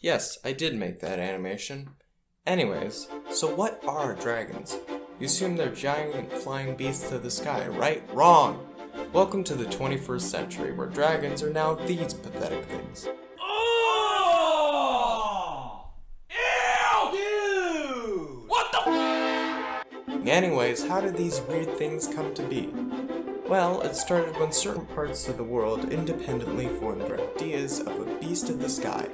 Yes, I did make that animation. Anyways, so what are dragons? You assume they're giant flying beasts of the sky, right? Wrong! Welcome to the 21st century, where dragons are now these pathetic things. Oh! Ew! Dude! What the Anyways, how did these weird things come to be? Well, it started when certain parts of the world independently formed ideas of a beast of the sky.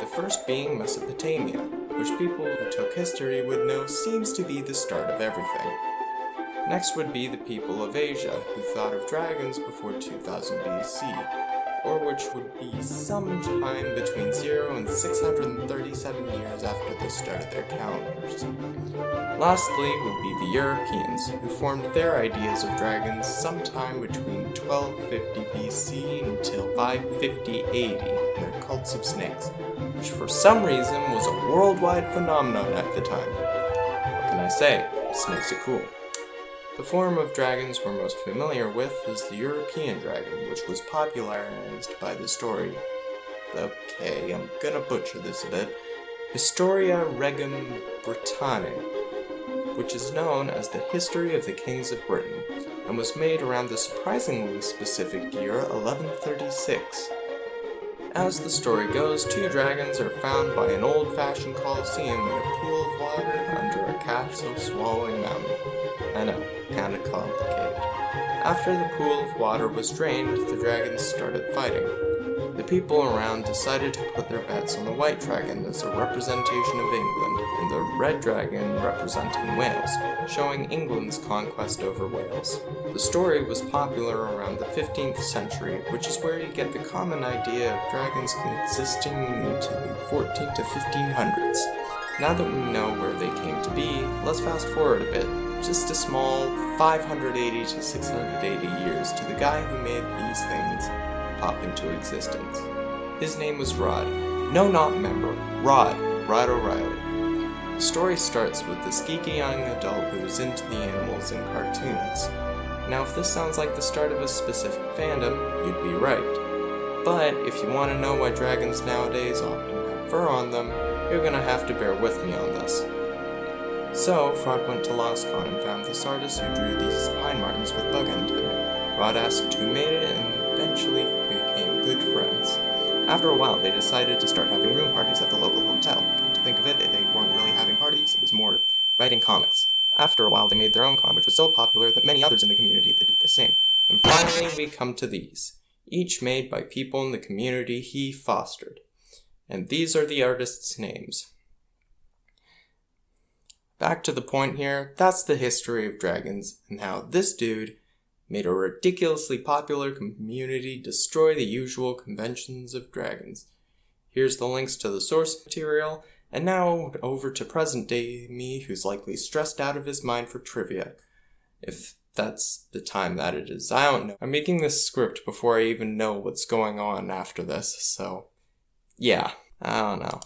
The first being Mesopotamia, which people who took history would know seems to be the start of everything. Next would be the people of Asia, who thought of dragons before 2000 BC, or which would be sometime between 0 and 637 years after they started their calendars. Lastly would be the Europeans, who formed their ideas of dragons sometime between 1250 BC until 550 AD in their cults of snakes, which for some reason was a worldwide phenomenon at the time. What can I say? Snakes are cool. The form of dragons we're most familiar with is the European dragon, which was popularized by the story. Okay, I'm gonna butcher this a bit. Historia Regum Britanniae, which is known as the History of the Kings of Britain, and was made around the surprisingly specific year 1136. As the story goes, two dragons are found by an old-fashioned coliseum in a pool of water under a castle-swallowing mountain. I know, kinda complicated. After the pool of water was drained, the dragons started fighting. The people around decided to put their bets on the white dragon as a representation of England, and the red dragon representing Wales, showing England's conquest over Wales. The story was popular around the 15th century, which is where you get the common idea of dragons existing into the 14 to 1500s. Now that we know where they came to be, let's fast forward a bit, just a small 580 to 680 years to the guy who made these things pop into existence. His name was Rod. No, not member. Rod O'Reilly. The story starts with this geeky young adult who is into the animals and cartoons. Now, if this sounds like the start of a specific fandom, you'd be right. But if you want to know why dragons nowadays often have fur on them, you're gonna have to bear with me on this. So, Rod went to LostCon and found this artist who drew these pine martens with bug antennae. Rod asked who made it and eventually became good friends. After a while, they decided to start having room parties at the local hotel. Come to think of it, they weren't really having parties, it was more writing comics. After a while, they made their own comic, which was so popular that many others in the community did the same. And finally, we come to these, each made by people in the community he fostered. And these are the artists' names. Back to the point here, that's the history of dragons, and how this dude made a ridiculously popular community destroy the usual conventions of dragons. Here's the links to the source material, and now over to present day me who's likely stressed out of his mind for trivia. If that's the time that it is, I don't know. I'm making this script before I even know what's going on after this, so yeah, I don't know.